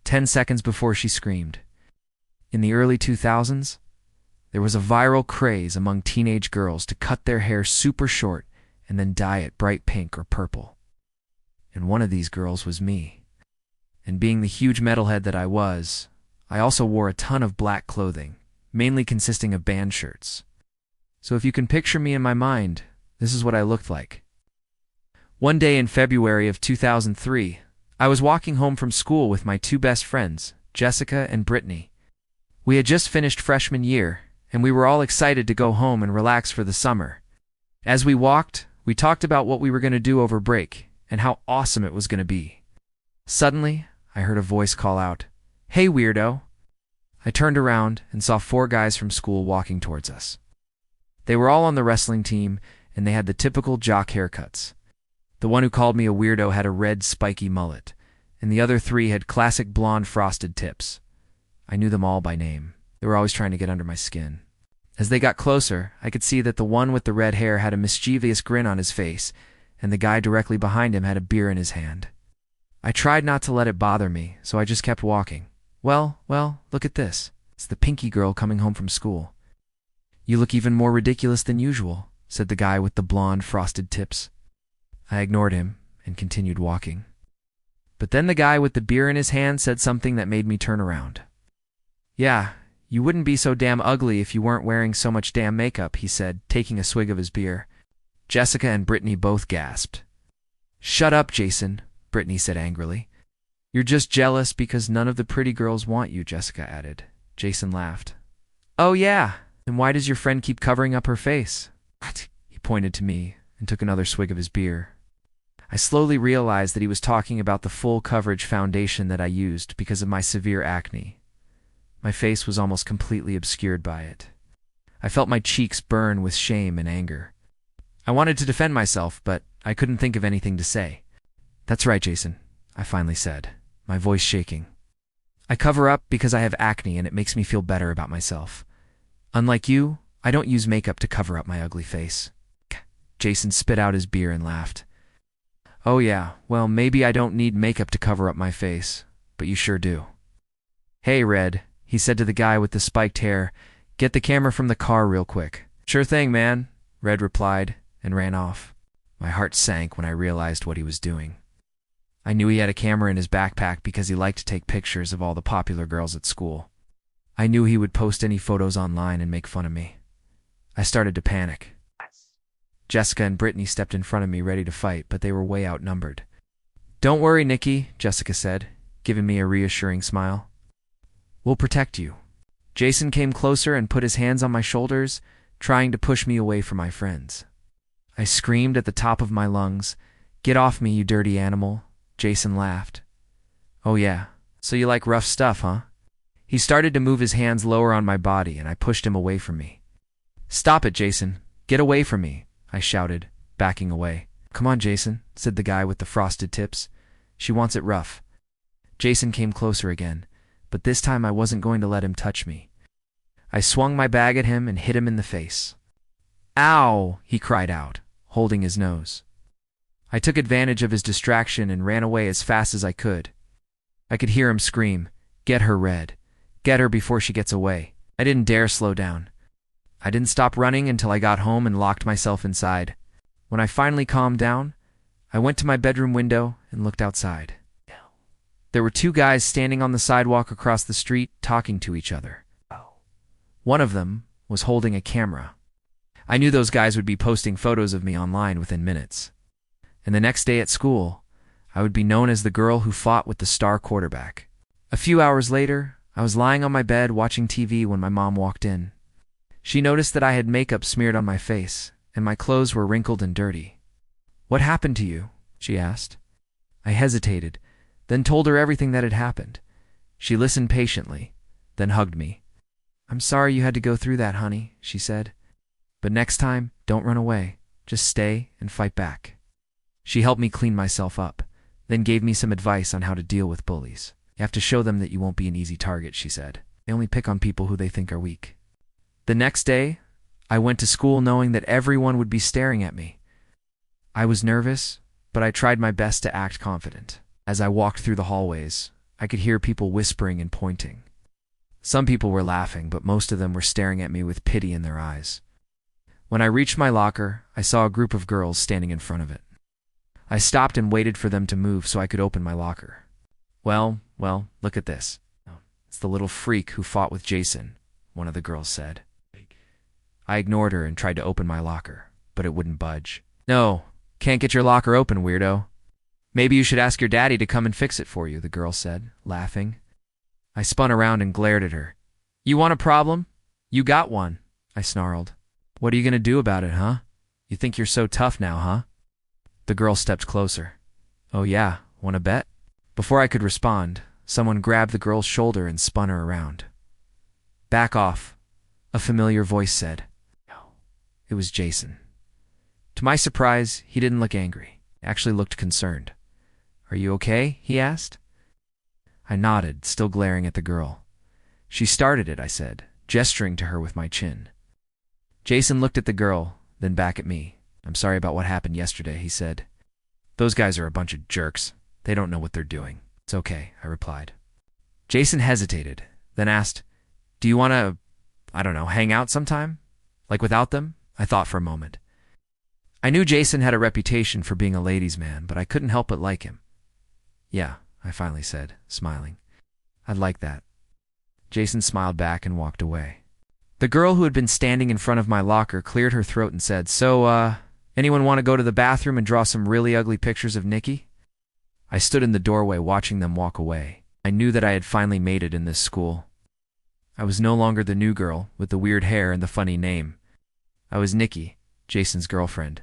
10 seconds before she screamed. In the early 2000s, there was a viral craze among teenage girls to cut their hair super short and then dye it bright pink or purple. And one of these girls was me. And being the huge metalhead that I was, I also wore a ton of black clothing, mainly consisting of band shirts. So if you can picture me in my mind, this is what I looked like. One day in February of 2003, I was walking home from school with my two best friends, Jessica and Brittany. We had just finished freshman year, and we were all excited to go home and relax for the summer. As we walked, we talked about what we were going to do over break and how awesome it was going to be. Suddenly, I heard a voice call out, "Hey, weirdo!" I turned around and saw 4 guys from school walking towards us. They were all on the wrestling team, and they had the typical jock haircuts. The one who called me a weirdo had a red, spiky mullet, and the other 3 had classic blonde frosted tips. I knew them all by name. They were always trying to get under my skin. As they got closer, I could see that the one with the red hair had a mischievous grin on his face, and the guy directly behind him had a beer in his hand. I tried not to let it bother me, so I just kept walking. Well, look at this. It's the pinky girl coming home from school. "You look even more ridiculous than usual," said the guy with the blonde frosted tips. I ignored him and continued walking. But then the guy with the beer in his hand said something that made me turn around. "Yeah, you wouldn't be so damn ugly if you weren't wearing so much damn makeup," he said, taking a swig of his beer. Jessica and Brittany both gasped. "Shut up, Jason," Brittany said angrily. "You're just jealous because none of the pretty girls want you," Jessica added. Jason laughed. "Oh yeah, then why does your friend keep covering up her face?" He pointed to me and took another swig of his beer. I slowly realized that he was talking about the full coverage foundation that I used because of my severe acne. My face was almost completely obscured by it. I felt my cheeks burn with shame and anger. I wanted to defend myself, but I couldn't think of anything to say. "That's right, Jason," I finally said, my voice shaking. "I cover up because I have acne and it makes me feel better about myself. Unlike you, I don't use makeup to cover up my ugly face." Jason spit out his beer and laughed. "Oh yeah, well maybe I don't need makeup to cover up my face, but you sure do." "Hey, Red," he said to the guy with the spiked hair, "get the camera from the car real quick." "Sure thing, man," Red replied and ran off. My heart sank when I realized what he was doing. I knew he had a camera in his backpack because he liked to take pictures of all the popular girls at school. I knew he would post any photos online and make fun of me. I started to panic. Jessica and Brittany stepped in front of me ready to fight, but they were way outnumbered. "Don't worry, Nikki," Jessica said, giving me a reassuring smile. "We'll protect you." Jason came closer and put his hands on my shoulders, trying to push me away from my friends. I screamed at the top of my lungs, "Get off me, you dirty animal." Jason laughed. "Oh yeah, so you like rough stuff, huh?" He started to move his hands lower on my body, and I pushed him away from me. "Stop it, Jason. Get away from me," I shouted, backing away. "Come on, Jason," said the guy with the frosted tips. "She wants it rough." Jason came closer again, but this time I wasn't going to let him touch me. I swung my bag at him and hit him in the face. "Ow!" he cried out, holding his nose. I took advantage of his distraction and ran away as fast as I could. I could hear him scream, "Get her, Red. Get her before she gets away." I didn't dare slow down. I didn't stop running until I got home and locked myself inside. When I finally calmed down, I went to my bedroom window and looked outside. There were 2 guys standing on the sidewalk across the street talking to each other. One of them was holding a camera. I knew those guys would be posting photos of me online within minutes. And the next day at school, I would be known as the girl who fought with the star quarterback. A few hours later, I was lying on my bed watching TV when my mom walked in. She noticed that I had makeup smeared on my face, and my clothes were wrinkled and dirty. "What happened to you?" she asked. I hesitated, then told her everything that had happened. She listened patiently, then hugged me. "I'm sorry you had to go through that, honey," she said. "But next time, don't run away. Just stay and fight back." She helped me clean myself up, then gave me some advice on how to deal with bullies. "You have to show them that you won't be an easy target," she said. "They only pick on people who they think are weak." The next day, I went to school knowing that everyone would be staring at me. I was nervous, but I tried my best to act confident. As I walked through the hallways, I could hear people whispering and pointing. Some people were laughing, but most of them were staring at me with pity in their eyes. When I reached my locker, I saw a group of girls standing in front of it. I stopped and waited for them to move so I could open my locker. Well, look at this. It's the little freak who fought with Jason, one of the girls said. I ignored her and tried to open my locker, but it wouldn't budge. No, can't get your locker open, weirdo. Maybe you should ask your daddy to come and fix it for you, the girl said, laughing. I spun around and glared at her. You want a problem? You got one, I snarled. What are you going to do about it, huh? You think you're so tough now, huh? The girl stepped closer. Oh yeah, want to bet? Before I could respond, someone grabbed the girl's shoulder and spun her around. Back off, a familiar voice said. It was Jason. To my surprise, he didn't look angry. He actually looked concerned. Are you okay? He asked. I nodded, still glaring at the girl. She started it, I said, gesturing to her with my chin. Jason looked at the girl, then back at me. I'm sorry about what happened yesterday, he said. Those guys are a bunch of jerks. They don't know what they're doing. It's okay, I replied. Jason hesitated, then asked, Do you want to, hang out sometime? Like without them? I thought for a moment. I knew Jason had a reputation for being a ladies' man, but I couldn't help but like him. Yeah, I finally said, smiling. I'd like that. Jason smiled back and walked away. The girl who had been standing in front of my locker cleared her throat and said, So, anyone want to go to the bathroom and draw some really ugly pictures of Nikki? I stood in the doorway watching them walk away. I knew that I had finally made it in this school. I was no longer the new girl with the weird hair and the funny name. I was Nikki, Jason's girlfriend.